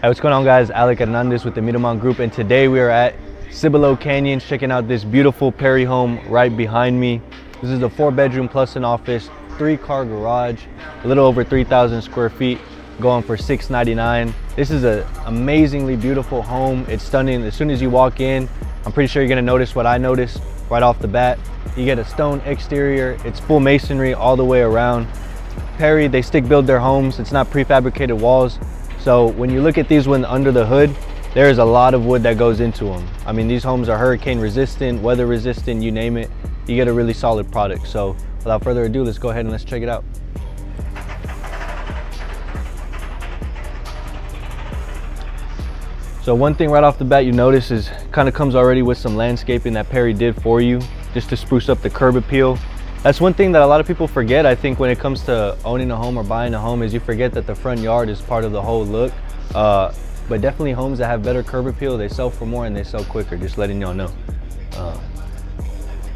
Hey, what's going on, guys? Alec Hernandez with the Miramont Group, and today we are at Cibolo Canyons checking out this beautiful Perry home right behind me. This is a 4-bedroom plus an office, 3-car garage, a little over 3,000 square feet, going for $699. This is an amazingly beautiful home. It's stunning. As soon as you walk in, I'm pretty sure you're gonna notice what I noticed right off the bat. You get a stone exterior. It's full masonry all the way around. Perry, they stick build their homes. It's not prefabricated walls. So when you look at these ones under the hood, there is a lot of wood that goes into them. I mean, these homes are hurricane resistant, weather resistant, you name it. You get a really solid product. So without further ado, let's go ahead and let's check it out. So one thing right off the bat you notice is kind of comes already with some landscaping that Perry did for you, just to spruce up the curb appeal. That's one thing that a lot of people forget, I think, when it comes to owning a home or buying a home, is you forget that the front yard is part of the whole look. But definitely homes that have better curb appeal, they sell for more and they sell quicker, just letting y'all know.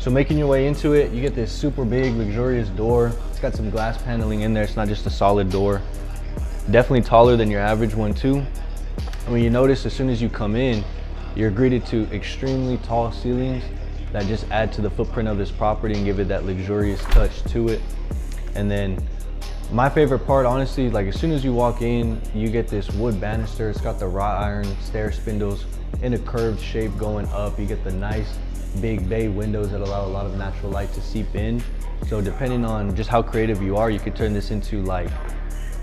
So making your way into it, you get this super big, luxurious door. It's got some glass paneling in there. It's not just a solid door. Definitely taller than your average one too. And when you notice, as soon as you come in, you're greeted to extremely tall ceilings that just add to the footprint of this property and give it that luxurious touch to it. And then my favorite part, honestly, like as soon as you walk in, you get this wood banister. It's got the wrought iron stair spindles in a curved shape going up. You get the nice big bay windows that allow a lot of natural light to seep in. So depending on just how creative you are, you could turn this into, like,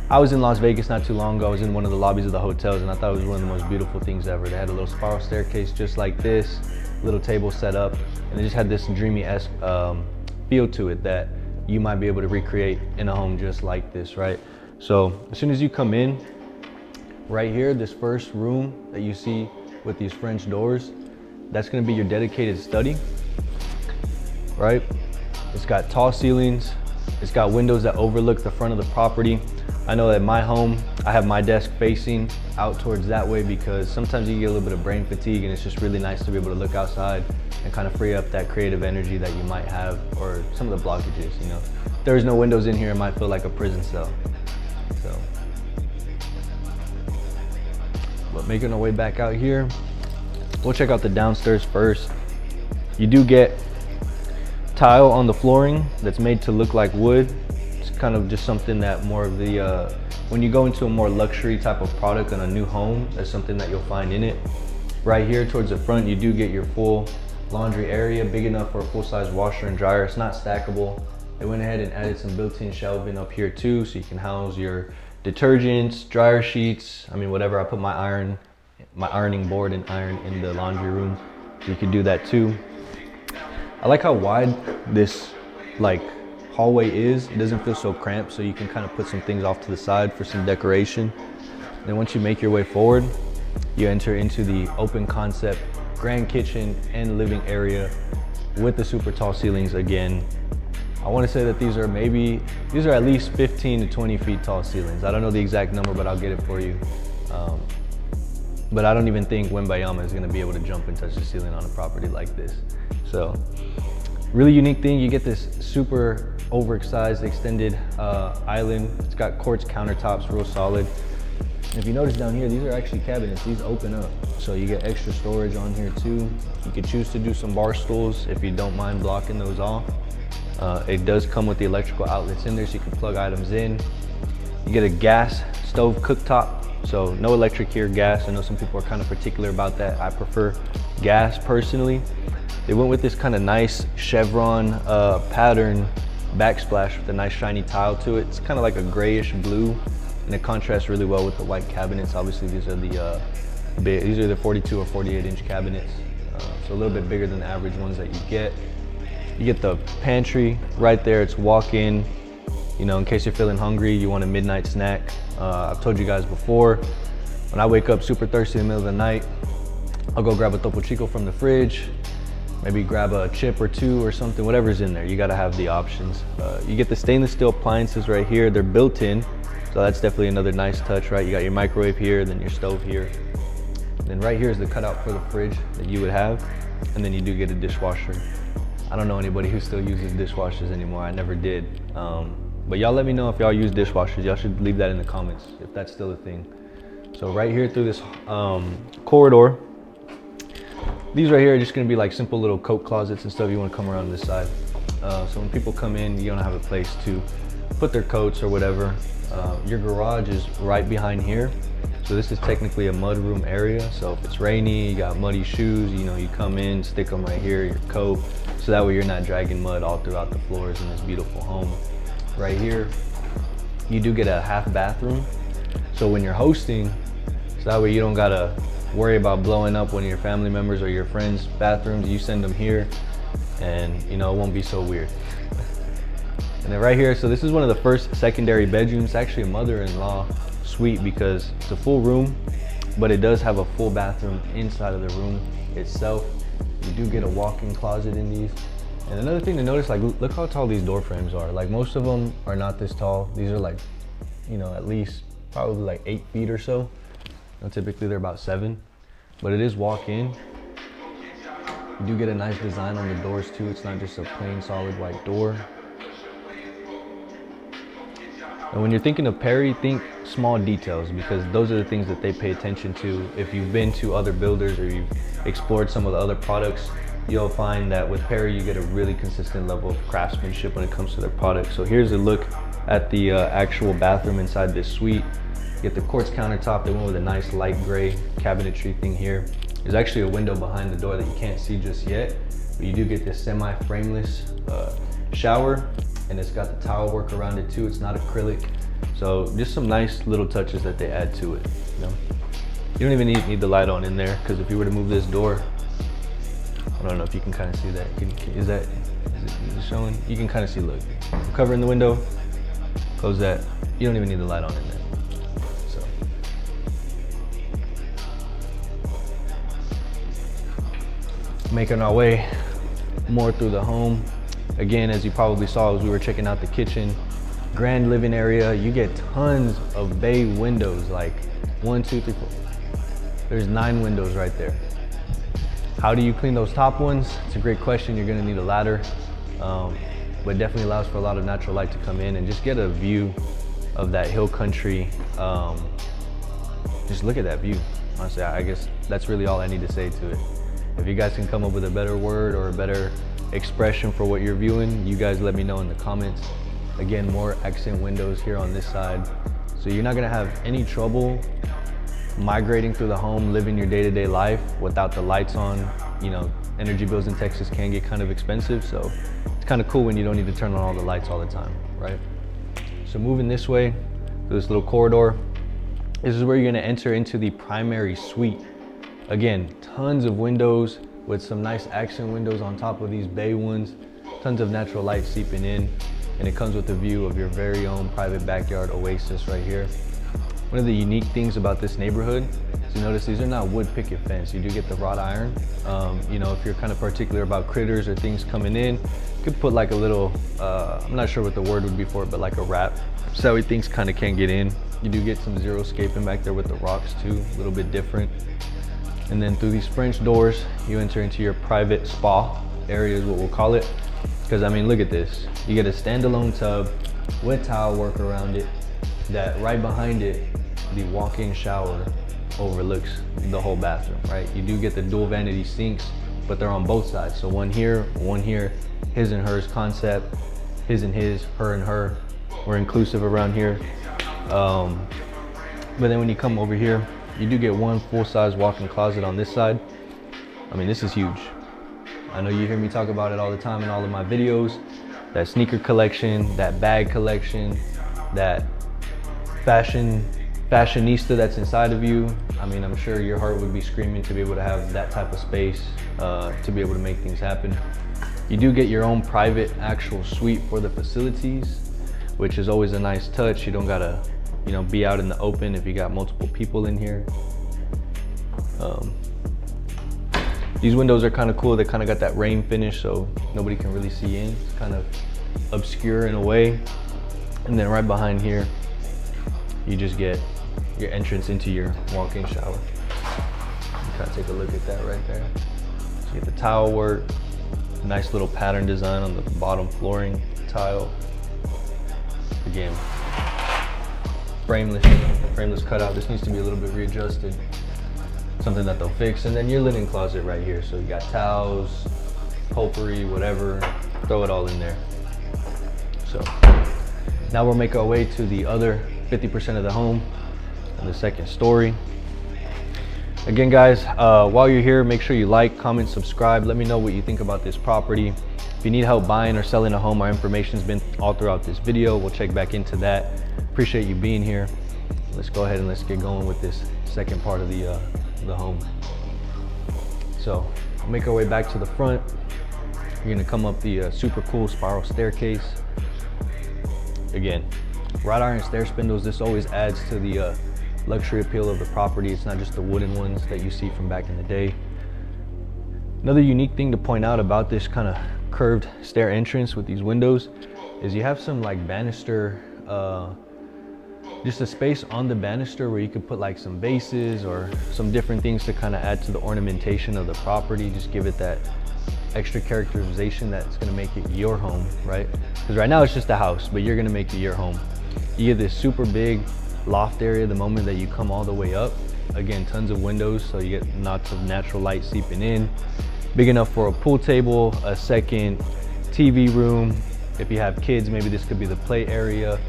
I was in Las Vegas not too long ago. I was in one of the lobbies of the hotels and I thought it was one of the most beautiful things ever. They had a little spiral staircase just like this, little table set up, and it just had this dreamy-esque feel to it that you might be able to recreate in a home just like this, right? So as soon as you come in, right here, this first room that you see with these French doors, that's gonna be your dedicated study, right? It's got tall ceilings. It's got windows that overlook the front of the property. I know that my home, I have my desk facing out towards that way because sometimes you get a little bit of brain fatigue and it's just really nice to be able to look outside and kind of free up that creative energy that you might have, or some of the blockages, you know. If there's no windows in here, it might feel like a prison cell. So, but making our way back out here, we'll check out the downstairs first. You do get tile on the flooring that's made to look like wood. It's kind of just something that more of the, when you go into a more luxury type of product on a new home, that's something that you'll find in it. Right here towards the front, you do get your full laundry area, big enough for a full-size washer and dryer. It's not stackable. They went ahead and added some built-in shelving up here too, so you can house your detergents, dryer sheets, I mean, whatever. I put my ironing board and iron in the laundry room, so you could do that too. I like how wide this hallway is. It doesn't feel so cramped, so you can kind of put some things off to the side for some decoration. Then once you make your way forward, you enter into the open concept grand kitchen and living area with the super tall ceilings again. I want to say that these are at least 15 to 20 feet tall ceilings. I don't know the exact number, but I'll get it for you. But I don't even think Wembayama is going to be able to jump and touch the ceiling on a property like this. So really unique thing, you get this super overexcised extended island. It's got quartz countertops, real solid. And if you notice down here, these are actually cabinets. These open up, so you get extra storage on here too. You could choose to do some bar stools if you don't mind blocking those off. It does come with the electrical outlets in there, so you can plug items in. You get a gas stove cooktop, so no electric here, gas. I know some people are kind of particular about that. I prefer gas personally. They went with this kind of nice chevron pattern backsplash with a nice shiny tile to it. It's kind of like a grayish blue, and it contrasts really well with the white cabinets. Obviously, these are the 42 or 48 inch cabinets, so a little bit bigger than the average ones that you get. You get the pantry right there. It's walk-in. You know, in case you're feeling hungry, you want a midnight snack. I've told you guys before, when I wake up super thirsty in the middle of the night, I'll go grab a Topo Chico from the fridge, maybe grab a chip or two or something, whatever's in there. You gotta have the options. You get the stainless steel appliances right here. They're built in, so that's definitely another nice touch, right? You got your microwave here, then your stove here. And then right here is the cutout for the fridge that you would have. And then you do get a dishwasher. I don't know anybody who still uses dishwashers anymore. I never did. But y'all let me know if y'all use dishwashers. Y'all should leave that in the comments if that's still a thing. So right here through this corridor, these right here are just gonna be like simple little coat closets and stuff. You wanna come around this side. So when people come in, you don't have a place to put their coats or whatever. Your garage is right behind here. So this is technically a mud room area. So if it's rainy, you got muddy shoes, you know, you come in, stick them right here, your coat. So that way you're not dragging mud all throughout the floors in this beautiful home. Right here, you do get a half bathroom. So when you're hosting, so that way you don't gotta worry about blowing up one of your family members or your friends' bathrooms. You send them here and you know, it won't be so weird. And then right here, so this is one of the first secondary bedrooms. It's actually a mother-in-law suite because it's a full room, but it does have a full bathroom inside of the room itself. You do get a walk-in closet in these. And another thing to notice, like, look how tall these door frames are. Like, most of them are not this tall. These are like, you know, at least probably like 8 feet or so. And typically they're about 7, but it is walk-in. You do get a nice design on the doors too. It's not just a plain solid white door. And when you're thinking of Perry, think small details, because those are the things that they pay attention to. If you've been to other builders or you've explored some of the other products, you'll find that with Perry, you get a really consistent level of craftsmanship when it comes to their products. So here's a look at the actual bathroom inside this suite. You get the quartz countertop. They went with a nice light gray cabinetry thing here. There's actually a window behind the door that you can't see just yet, but you do get this semi-frameless shower, and it's got the towel work around it too. It's not acrylic. So just some nice little touches that they add to it. You know? You don't even need the light on in there, because if you were to move this door, I don't know if you can kind of see that. Is it showing? You can kind of see, look. I'm covering the window, close that. You don't even need the light on in there. Making our way more through the home. Again, as you probably saw as we were checking out the kitchen, grand living area. You get tons of bay windows, like 1, 2, 3, 4. There's 9 windows right there. How do you clean those top ones? It's a great question. You're gonna need a ladder, but definitely allows for a lot of natural light to come in and just get a view of that hill country. Just look at that view. Honestly, I guess that's really all I need to say to it. If you guys can come up with a better word or a better expression for what you're viewing, you guys let me know in the comments. Again, more accent windows here on this side. So you're not gonna have any trouble migrating through the home, living your day-to-day life without the lights on. You know, energy bills in Texas can get kind of expensive, so it's kind of cool when you don't need to turn on all the lights all the time, right? So moving this way, through this little corridor, this is where you're gonna enter into the primary suite. Again, tons of windows with some nice accent windows on top of these bay ones, tons of natural light seeping in, and it comes with a view of your very own private backyard oasis right here. One of the unique things about this neighborhood is you notice these are not wood picket fence. You do get the wrought iron. You know, if you're kind of particular about critters or things coming in, you could put like a little, I'm not sure what the word would be for it, but like a wrap, so that way things kind of can't get in. You do get some zero scaping back there with the rocks too, a little bit different. And then through these French doors, you enter into your private spa area is what we'll call it. Because I mean, look at this. You get a standalone tub with towel work around it, that right behind it, the walk-in shower overlooks the whole bathroom, right? You do get the dual vanity sinks, but they're on both sides. So one here, his and hers concept, his and his, her and her. We're inclusive around here. But then when you come over here, you do get one full-size walk-in closet on this side. I mean, this is huge. I know you hear me talk about it all the time in all of my videos. That sneaker collection, that bag collection, that fashionista that's inside of you. I mean, I'm sure your heart would be screaming to be able to have that type of space, to be able to make things happen. You do get your own private actual suite for the facilities, which is always a nice touch. You don't gotta, you know, be out in the open if you got multiple people in here. These windows are kind of cool. They kind of got that rain finish, so nobody can really see in. It's kind of obscure in a way. And then right behind here, you just get your entrance into your walk-in shower. You kind of take a look at that right there. So you get the towel work, nice little pattern design on the bottom flooring tile. Again, frameless cutout. This needs to be a little bit readjusted, something that they'll fix. And then your linen closet right here. So you got towels, potpourri, whatever, throw it all in there. So now we'll make our way to the other 50% of the home and the second story. Again, guys, while you're here, make sure you like, comment, subscribe. Let me know what you think about this property. If you need help buying or selling a home, our information's been all throughout this video. We'll check back into that. Appreciate you being here. Let's go ahead and let's get going with this second part of the home. So I'll make our way back to the front. You're gonna come up the super cool spiral staircase. Again, wrought iron stair spindles. This always adds to the luxury appeal of the property. It's not just the wooden ones that you see from back in the day. Another unique thing to point out about this kind of curved stair entrance with these windows is you have some like banister, just a space on the banister where you could put like some vases or some different things to kind of add to the ornamentation of the property. Just give it that extra characterization that's going to make it your home, right? Because right now it's just a house, but you're going to make it your home. You get this super big loft area the moment that you come all the way up. Again, tons of windows, so you get lots of natural light seeping in. Big enough for a pool table, a second TV room. If you have kids, maybe this could be the play area.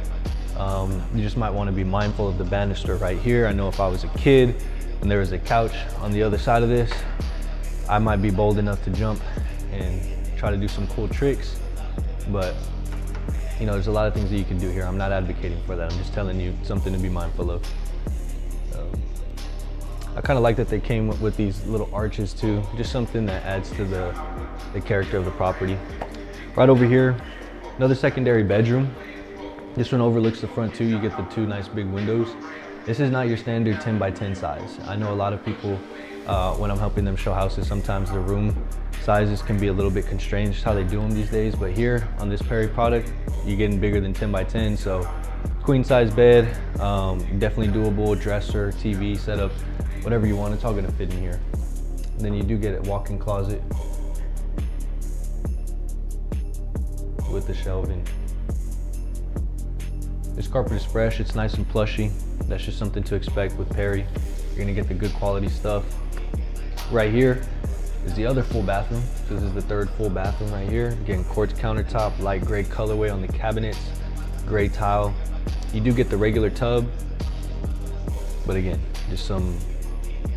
You just might want to be mindful of the banister right here. I know if I was a kid and there was a couch on the other side of this, I might be bold enough to jump and try to do some cool tricks, but you know, there's a lot of things that you can do here. I'm not advocating for that. I'm just telling you something to be mindful of. I kind of like that they came with these little arches too. Just something that adds to the character of the property. Right over here, another secondary bedroom. This one overlooks the front too. You get the two nice big windows. This is not your standard 10 by 10 size. I know a lot of people, when I'm helping them show houses, sometimes the room sizes can be a little bit constrained, just how they do them these days. But here on this Perry product, you're getting bigger than 10 by 10. So queen size bed, definitely doable, dresser, TV setup, whatever you want, it's all gonna fit in here. And then you do get a walk-in closet with the shelving. This carpet is fresh, it's nice and plushy. That's just something to expect with Perry. You're gonna get the good quality stuff. Right here is the other full bathroom. So this is the third full bathroom right here. Again, quartz countertop, light gray colorway on the cabinets, gray tile. You do get the regular tub, but again, just some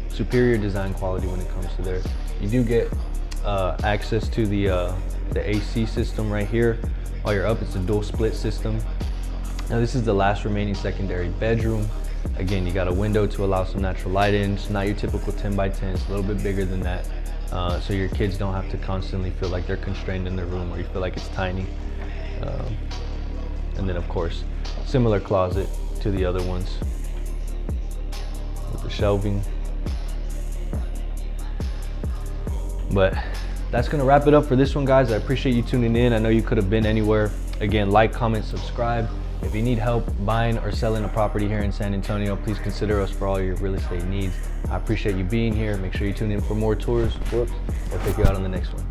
superior design quality when it comes to there. You do get access to the AC system right here. While you're up, it's a dual split system. Now this is the last remaining secondary bedroom. Again, you got a window to allow some natural light in. It's not your typical 10 by 10, it's a little bit bigger than that. So your kids don't have to constantly feel like they're constrained in their room or you feel like it's tiny. And then of course, similar closet to the other ones with the shelving. But that's gonna wrap it up for this one, guys. I appreciate you tuning in. I know you could have been anywhere. Again, like, comment, subscribe. If you need help buying or selling a property here in San Antonio, please consider us for all your real estate needs. I appreciate you being here. Make sure you tune in for more tours. Whoops. We'll take you out on the next one.